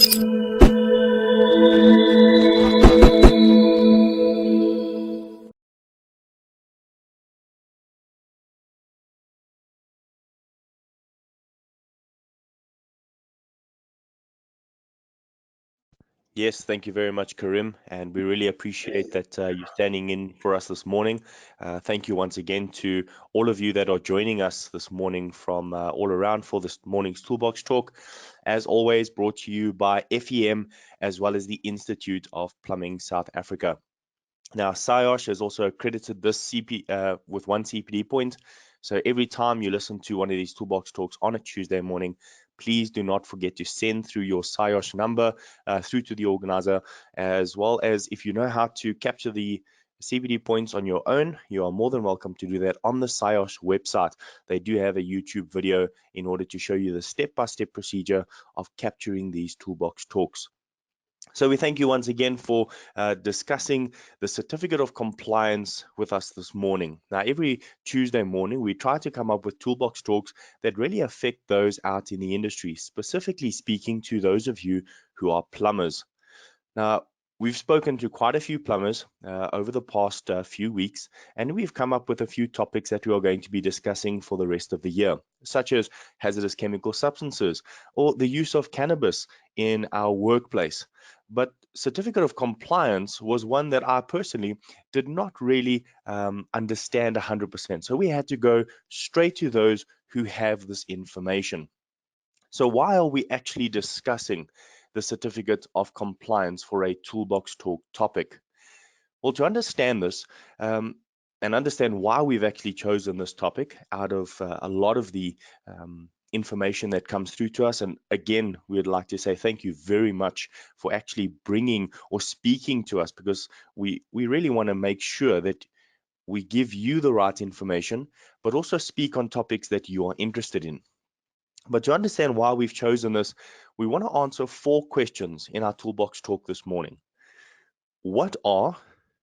Yes, thank you very much, Karim, and we really appreciate that you standing in for us this morning. Thank you once again to all of you that are joining us this morning from all around for this morning's Toolbox Talk. As always, brought to you by FEM as well as the Institute of Plumbing South Africa. Now, C.O.C has also accredited this with one CPD point. So every time you listen to one of these Toolbox Talks on a Tuesday morning, please do not forget to send through your C.O.C number through to the organizer, as well as if you know how to capture the CPD points on your own, you are more than welcome to do that on the C.O.C website. They do have a YouTube video in order to show you the step-by-step procedure of capturing these Toolbox Talks. So we thank you once again for discussing the certificate of compliance with us this morning. Now, every Tuesday morning, we try to come up with toolbox talks that really affect those out in the industry, specifically speaking to those of you who are plumbers. Now, we've spoken to quite a few plumbers over the past few weeks, and we've come up with a few topics that we are going to be discussing for the rest of the year, such as hazardous chemical substances or the use of cannabis in our workplace. But certificate of compliance was one that I personally did not really understand 100%. So we had to go straight to those who have this information. So why are we actually discussing the certificate of compliance for a toolbox talk topic? Well, to understand this and understand why we've actually chosen this topic out of a lot of the information that comes through to us. And again, we'd like to say thank you very much for actually bringing or speaking to us, because we really want to make sure that we give you the right information, but also speak on topics that you are interested in. But to understand why we've chosen this, we want to answer 4 questions in our toolbox talk this morning. What are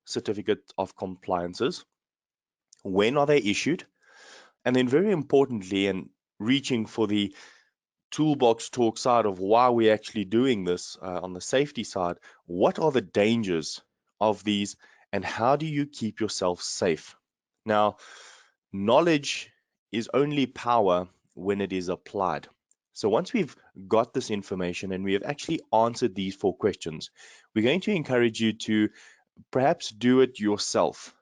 certificate of compliances? When are they issued? And then very importantly, and reaching for the toolbox talk side of why we're actually doing this on the safety side, what are the dangers of these and how do you keep yourself safe? Now, knowledge is only power when it is applied. So once we've got this information and we have actually answered these 4 questions, we're going to encourage you to perhaps do it yourself.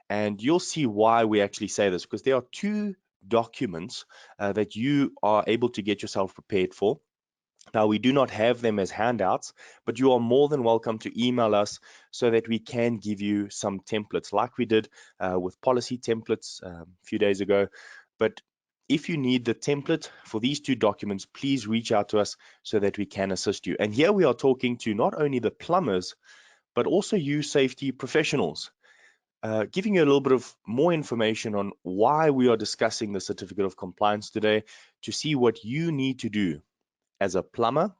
And you'll see why we actually say this, because there are 2 documents that you are able to get yourself prepared for. Now, we do not have them as handouts, but you are more than welcome to email us so that we can give you some templates like we did with policy templates a few days ago. But if you need the template for these 2 documents, please reach out to us so that we can assist you. And here we are talking to not only the plumbers, but also you safety professionals. Giving you a little bit of more information on why we are discussing the certificate of compliance today, to see what you need to do as a plumber,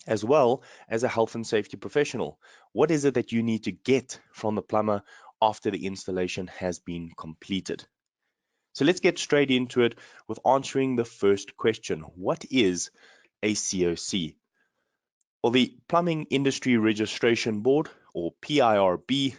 as well as a health and safety professional. What is it that you need to get from the plumber after the installation has been completed? So let's get straight into it with answering the first question. What is a C.O.C? Well, the Plumbing Industry Registration Board, or PIRB,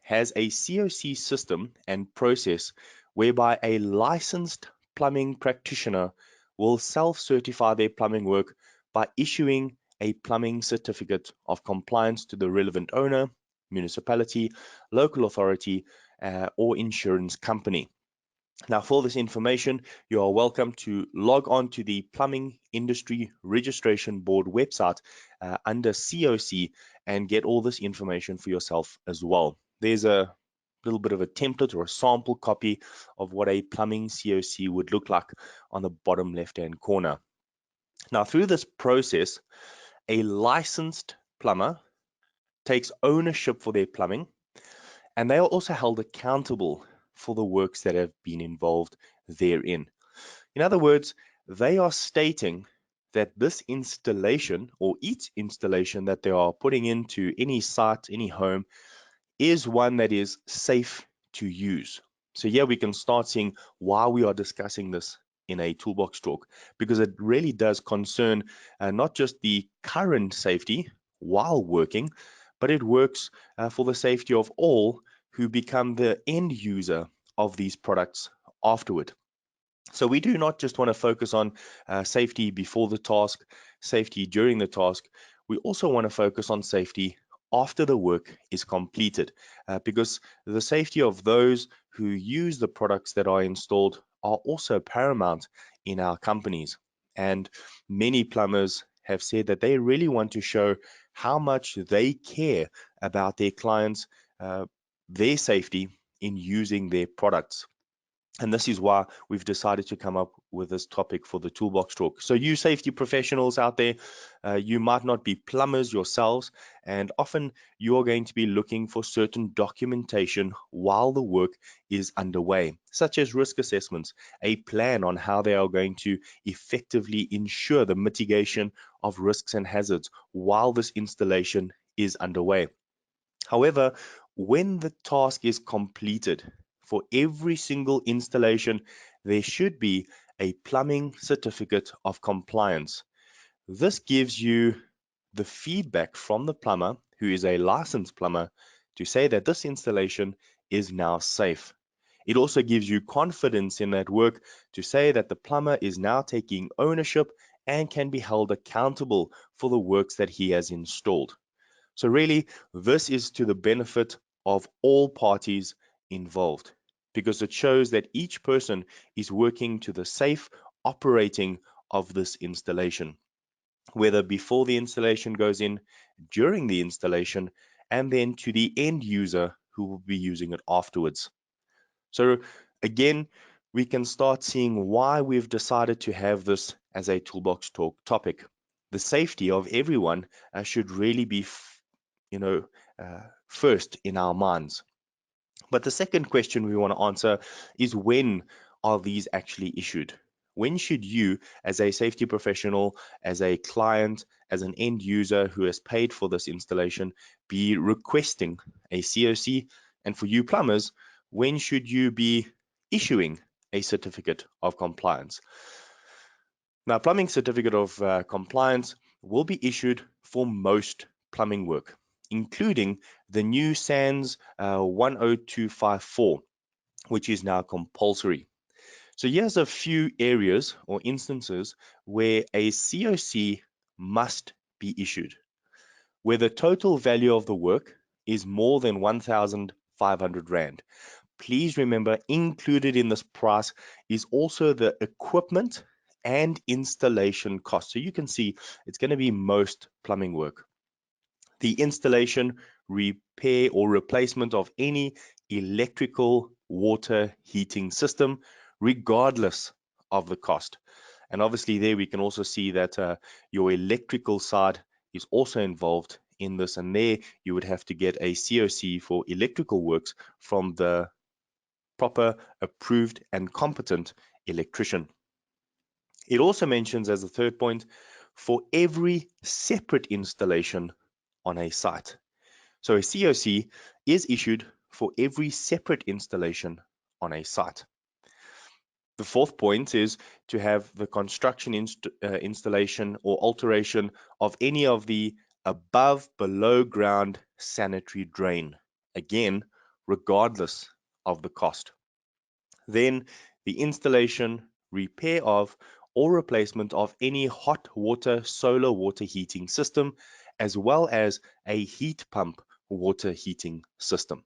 has a C.O.C system and process whereby a licensed plumbing practitioner will self-certify their plumbing work by issuing a plumbing certificate of compliance to the relevant owner, municipality, local authority, or insurance company. Now, for this information, you are welcome to log on to the Plumbing Industry Registration Board website under C.O.C and get all this information for yourself as well. There's a little bit of a template or a sample copy of what a plumbing C.O.C would look like on the bottom left-hand corner. Now, through this process, a licensed plumber takes ownership for their plumbing, and they are also held accountable for the works that have been involved therein. In other words, they are stating that this installation or each installation that they are putting into any site, any home, is one that is safe to use. So here we can start seeing why we are discussing this in a toolbox talk, because it really does concern not just the current safety while working, but it works for the safety of all who become the end user of these products afterward. So we do not just want to focus on safety before the task, safety during the task. We also want to focus on safety after the work is completed, because the safety of those who use the products that are installed are also paramount in our companies. And many plumbers have said that they really want to show how much they care about their clients, their safety in using their products. And this is why we've decided to come up with this topic for the Toolbox Talk. So you safety professionals out there, you might not be plumbers yourselves, and often you are going to be looking for certain documentation while the work is underway, such as risk assessments, a plan on how they are going to effectively ensure the mitigation of risks and hazards while this installation is underway. However, when the task is completed, for every single installation, there should be a plumbing certificate of compliance. This gives you the feedback from the plumber, who is a licensed plumber, to say that this installation is now safe. It also gives you confidence in that work to say that the plumber is now taking ownership and can be held accountable for the works that he has installed. So really, this is to the benefit of all parties involved, because it shows that each person is working to the safe operating of this installation, whether before the installation goes in, during the installation, and then to the end user who will be using it afterwards. So again, we can start seeing why we've decided to have this as a Toolbox Talk topic. The safety of everyone should really be first in our minds. But the second question we want to answer is, when are these actually issued? When should you, as a safety professional, as a client, as an end user who has paid for this installation, be requesting a C.O.C? And for you plumbers, when should you be issuing a certificate of compliance? Now, plumbing certificate of compliance will be issued for most plumbing work, including the new SANS 10254, which is now compulsory. So here's a few areas or instances where a C.O.C must be issued, where the total value of the work is more than 1,500 Rand. Please remember, included in this price is also the equipment and installation cost. So you can see it's going to be most plumbing work. The installation, repair, or replacement of any electrical water heating system, regardless of the cost. And obviously there we can also see that your electrical side is also involved in this, and there you would have to get a C.O.C for electrical works from the proper, approved, and competent electrician. It also mentions, as a third point, for every separate installation on a site. So a C.O.C is issued for every separate installation on a site. The fourth point is to have the construction installation or alteration of any of the above, below ground sanitary drain, again, regardless of the cost. Then the installation, repair of, or replacement of any hot water solar water heating system, as well as a heat pump water heating system.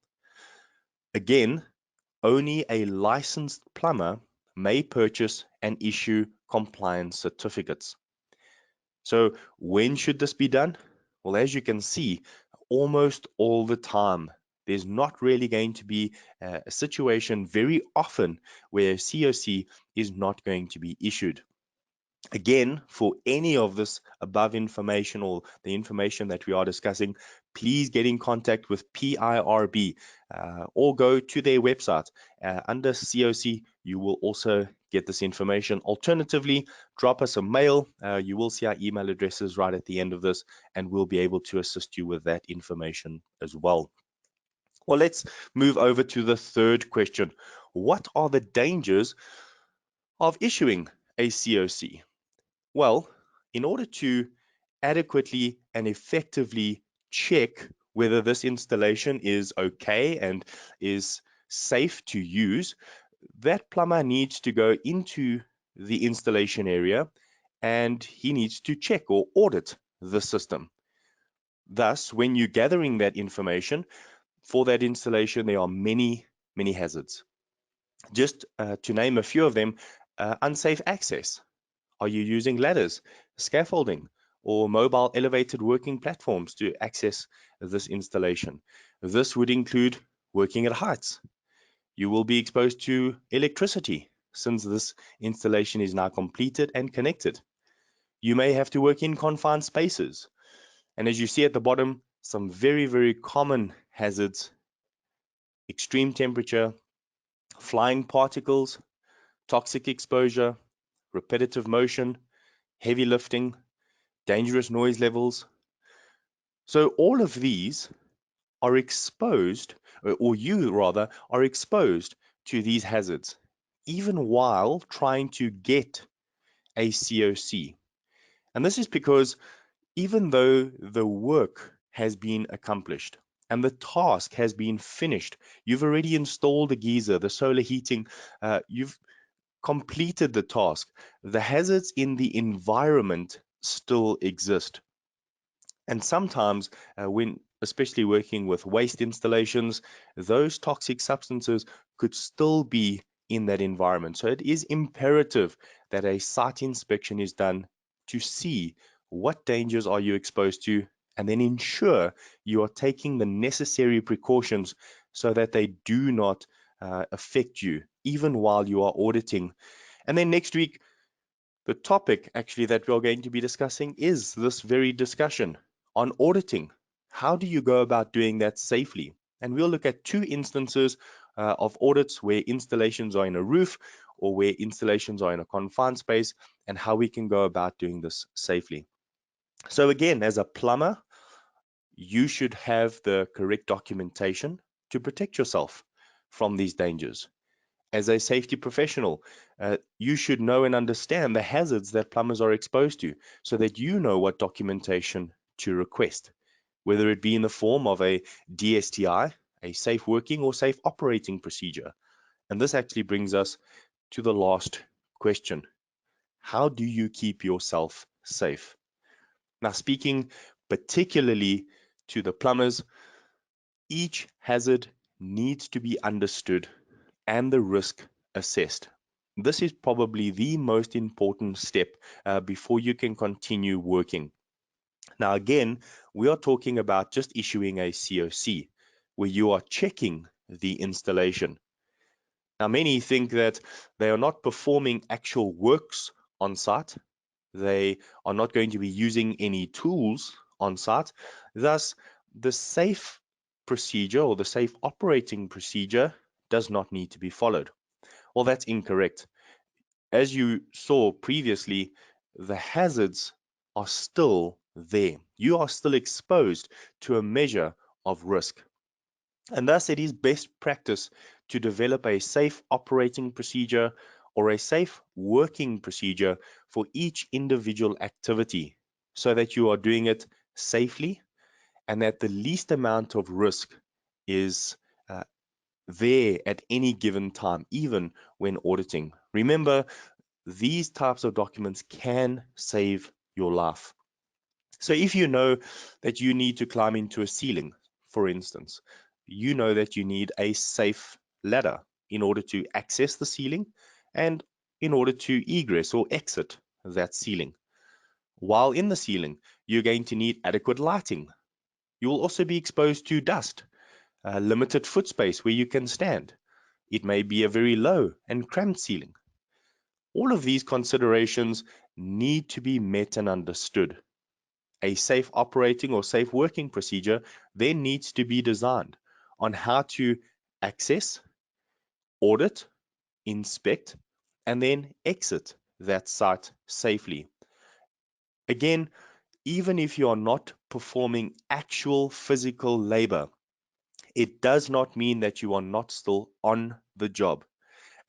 Again, only a licensed plumber may purchase and issue compliance certificates. So when should this be done? Well, as you can see, almost all the time. There's not really going to be a situation very often where a C.O.C is not going to be issued. Again, for any of this above information or the information that we are discussing, please get in contact with PIRB or go to their website. Under C.O.C, you will also get this information. Alternatively, drop us a mail. You will see our email addresses right at the end of this, and we'll be able to assist you with that information as well. Well, let's move over to the third question. What are the dangers of issuing a C.O.C? Well, in order to adequately and effectively check whether this installation is okay and is safe to use, that plumber needs to go into the installation area and he needs to check or audit the system. Thus, when you're gathering that information for that installation, there are many, many hazards. Just to name a few of them, unsafe access. Are you using ladders, scaffolding, or mobile elevated working platforms to access this installation? This would include working at heights. You will be exposed to electricity since this installation is now completed and connected. You may have to work in confined spaces. And as you see at the bottom, some very, very common hazards: extreme temperature, flying particles, toxic exposure, repetitive motion, heavy lifting, dangerous noise levels. So all of these are exposed, or you rather, are exposed to these hazards, even while trying to get a C.O.C. And this is because even though the work has been accomplished and the task has been finished, you've already installed the geyser, the solar heating, you've completed the task, the hazards in the environment still exist. And sometimes, when especially working with waste installations, those toxic substances could still be in that environment. So it is imperative that a site inspection is done to see what dangers are you exposed to, and then ensure you are taking the necessary precautions so that they do not affect you, even while you are auditing. And then next week, the topic actually that we're going to be discussing is this very discussion on auditing. How do you go about doing that safely? And we'll look at two instances of audits where installations are in a roof or where installations are in a confined space, and how we can go about doing this safely. So again, as a plumber, you should have the correct documentation to protect yourself from these dangers. As a safety professional, you should know and understand the hazards that plumbers are exposed to so that you know what documentation to request, whether it be in the form of a DSTI, a safe working or safe operating procedure. And this actually brings us to the last question. How do you keep yourself safe? Now, speaking particularly to the plumbers, each hazard needs to be understood and the risk assessed. This is probably the most important step before you can continue working. Now, again, we are talking about just issuing a C.O.C, where you are checking the installation. Now, many think that they are not performing actual works on site. They are not going to be using any tools on site. Thus, the safe procedure or the safe operating procedure does not need to be followed. Well, that's incorrect. As you saw previously, the hazards are still there. You are still exposed to a measure of risk. And thus, it is best practice to develop a safe operating procedure or a safe working procedure for each individual activity so that you are doing it safely and that the least amount of risk is uh, there at any given time, even when auditing. Remember, these types of documents can save your life. So if you know that you need to climb into a ceiling, for instance, you know that you need a safe ladder in order to access the ceiling and in order to egress or exit that ceiling. While in the ceiling, you're going to need adequate lighting. You will also be exposed to dust, limited foot space where you can stand. It may be a very low and cramped ceiling. All of these considerations need to be met and understood. A safe operating or safe working procedure then needs to be designed on how to access, audit, inspect, and then exit that site safely. Again, even if you are not performing actual physical labor, it does not mean that you are not still on the job.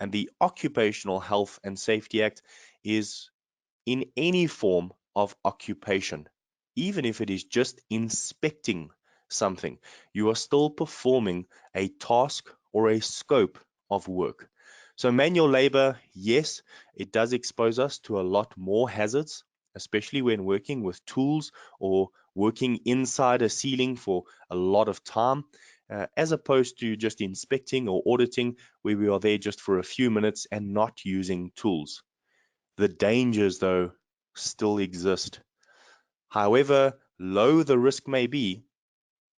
And the Occupational Health and Safety Act is in any form of occupation, even if it is just inspecting something, you are still performing a task or a scope of work. So, manual labor, yes, it does expose us to a lot more hazards, especially when working with tools or working inside a ceiling for a lot of time, as opposed to just inspecting or auditing, where we are there just for a few minutes and not using tools. The dangers, though, still exist. However low the risk may be,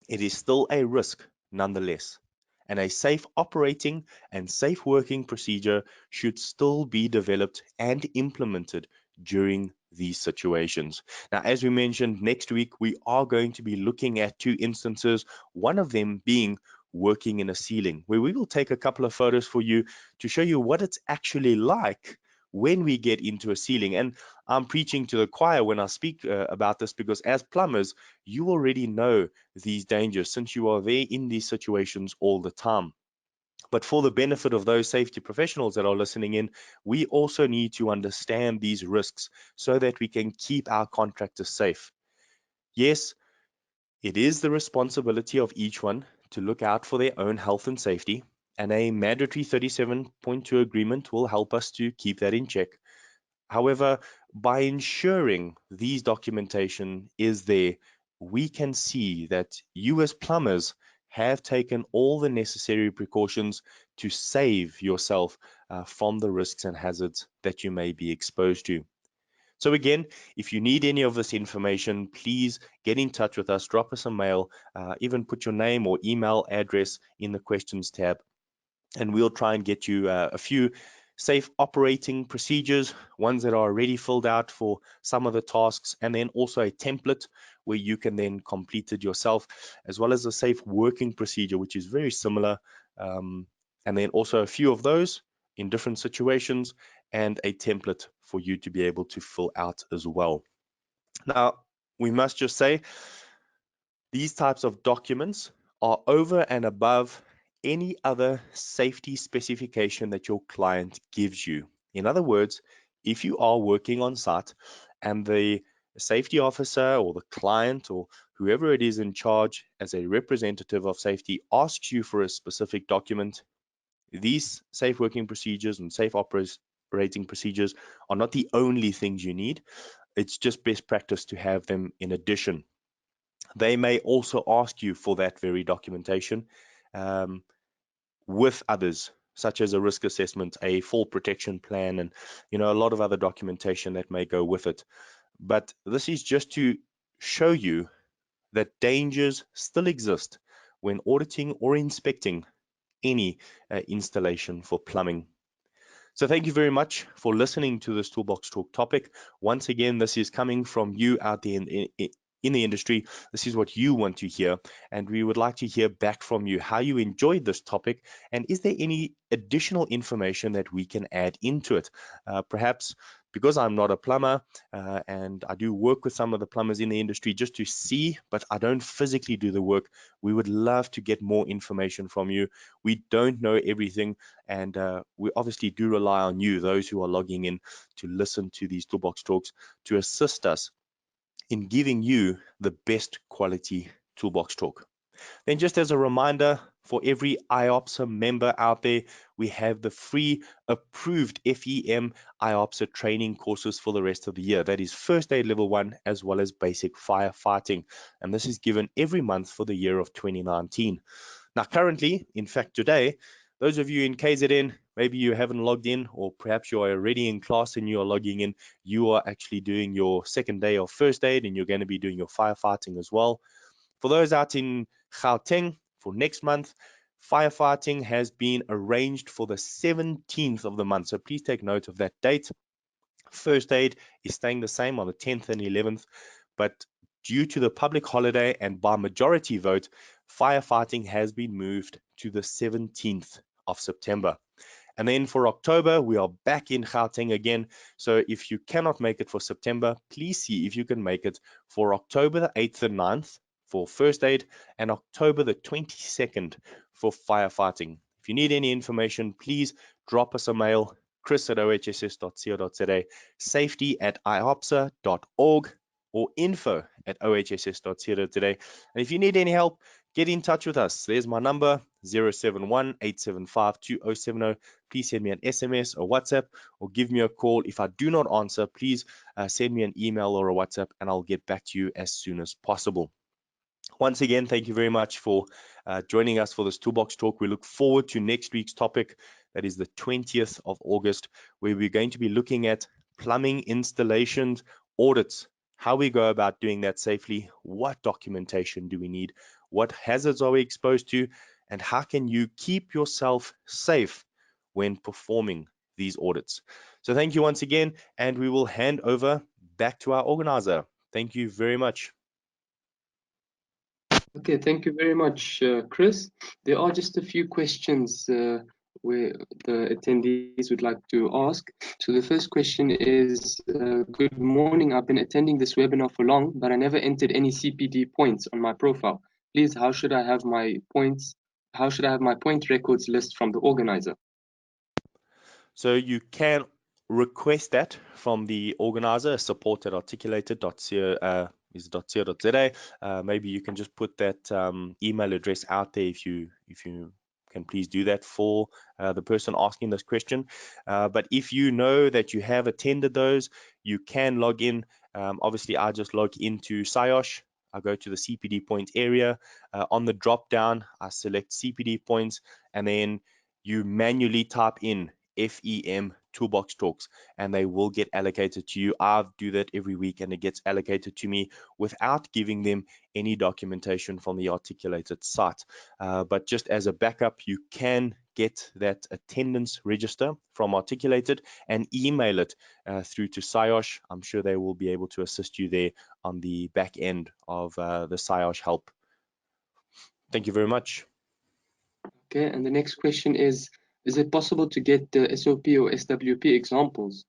it is still a risk nonetheless. And a safe operating and safe working procedure should still be developed and implemented during these situations. Now, as we mentioned, next week we are going to be looking at two instances, one of them being working in a ceiling, where we will take a couple of photos for you to show you what it's actually like when we get into a ceiling. And I'm preaching to the choir when I speak about this, because as plumbers, you already know these dangers since you are there in these situations all the time. But for the benefit of those safety professionals that are listening in, we also need to understand these risks so that we can keep our contractors safe. Yes, it is the responsibility of each one to look out for their own health and safety, and a mandatory 37.2 agreement will help us to keep that in check. However, by ensuring these documentation is there, we can see that you as plumbers have taken all the necessary precautions to save yourself from the risks and hazards that you may be exposed to. So again, if you need any of this information, please get in touch with us, drop us a mail, even put your name or email address in the questions tab, and we'll try and get you a few safe operating procedures, ones that are already filled out for some of the tasks, and then also a template where you can then complete it yourself, as well as a safe working procedure, which is very similar. And then also a few of those in different situations, and a template for you to be able to fill out as well. Now, we must just say these types of documents are over and above any other safety specification that your client gives you. In other words, if you are working on site and the safety officer or the client or whoever it is in charge as a representative of safety asks you for a specific document, these safe working procedures and safe operating procedures are not the only things you need. It's just best practice to have them in addition. They may also ask you for that very documentation um, with others, such as a risk assessment, a fall protection plan, and a lot of other documentation that may go with it. But this is just to show you that dangers still exist when auditing or inspecting any installation for plumbing. So thank you very much for listening to this Toolbox Talk topic. Once again, this is coming from you out there in the industry. This is what you want to hear, and we would like to hear back from you how you enjoyed this topic, and is there any additional information that we can add into it? Perhaps because I'm not a plumber and I do work with some of the plumbers in the industry just to see, but I don't physically do the work, we would love to get more information from you. We don't know everything, and we obviously do rely on you, those who are logging in to listen to these Toolbox Talks, to assist us in giving you the best quality Toolbox Talk. Then just as a reminder, for every IOPSA member out there, we have the free approved FEM IOPSA training courses for the rest of the year. That is first aid level 1 as well as basic firefighting. And this is given every month for the year of 2019. Now, currently, in fact, today, those of you in KZN, maybe you haven't logged in, or perhaps you are already in class and you are logging in, you are actually doing your second day of first aid and you're going to be doing your firefighting as well. For those out in Gauteng, for next month, firefighting has been arranged for the 17th of the month. So please take note of that date. First aid is staying the same on the 10th and 11th, but due to the public holiday and by majority vote, firefighting has been moved to the 17th of September. And then for October, we are back in Gauteng again. So if you cannot make it for September, please see if you can make it for October the 8th and 9th for first aid, and October the 22nd for firefighting. If you need any information, please drop us a mail, chris@ohss.co.za, safety@iopsa.org, or info@ohss.co.za. And if you need any help, get in touch with us. There's my number, 071-875-2070. Please send me an SMS or WhatsApp, or give me a call. If I do not answer, please send me an email or a WhatsApp, and I'll get back to you as soon as possible. Once again, thank you very much for joining us for this Toolbox Talk. We look forward to next week's topic. That is the 20th of August, where we're going to be looking at plumbing installations audits, how we go about doing that safely, what documentation do we need, what hazards are we exposed to, and how can you keep yourself safe when performing these audits. So thank you once again, and we will hand over back to our organizer. Thank you very much. Okay, thank you very much, Chris. There are just a few questions where the attendees would like to ask. So the first question is, good morning. I've been attending this webinar for long, but I never entered any CPD points on my profile. Please, how should I have my points? How should I have my point records list from the organizer? So you can request that from the organizer, support@articulated.co.za. Maybe you can just put that email address out there if you can please do that for the person asking this question. But if you know that you have attended those, you can log in. Obviously, I just log into C.O.C. I go to the CPD points area. On the drop down, I select CPD points, and then you manually type in FEM Toolbox Talks, and they will get allocated to you. I do that every week, and it gets allocated to me without giving them any documentation from the articulated site. But just as a backup, you can get that attendance register from Articulated and email it through to C.O.C. I'm sure they will be able to assist you there on the back end of the C.O.C. help. Thank you very much. Okay, and the next question is it possible to get the SOP or SWP examples?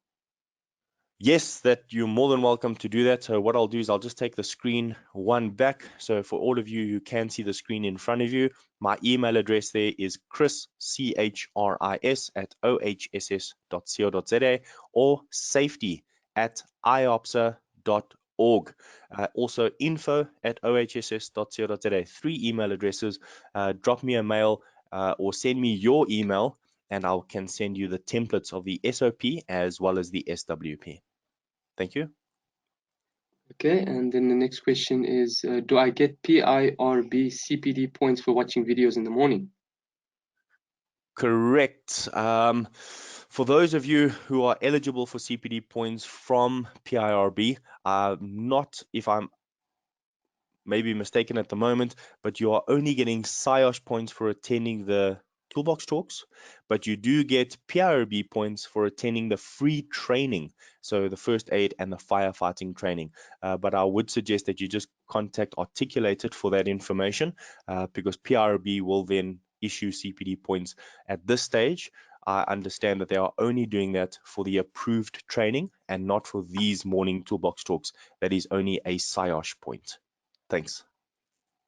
Yes, that you're more than welcome to do that. So what I'll do is I'll just take the screen one back. So for all of you who can see the screen in front of you, my email address there is chris, CHRIS @ohss.co.za, or safety@iopsa.org. Also info@ohss.co.za. 3 email addresses. Drop me a mail or send me your email, and I can send you the templates of the SOP as well as the SWP. Thank you. Okay, and then the next question is, do I get PIRB CPD points for watching videos in the morning? Correct. For those of you who are eligible for CPD points from PIRB, not, if I'm maybe mistaken at the moment, but you are only getting C.O.C. points for attending the Toolbox Talks, but you do get PIRB points for attending the free training, so the first aid and the firefighting training. But I would suggest that you just contact Articulated for that information, because PIRB will then issue CPD points. At this stage, I understand that they are only doing that for the approved training and not for these morning Toolbox Talks. That is only a C.O.C. point. Thanks.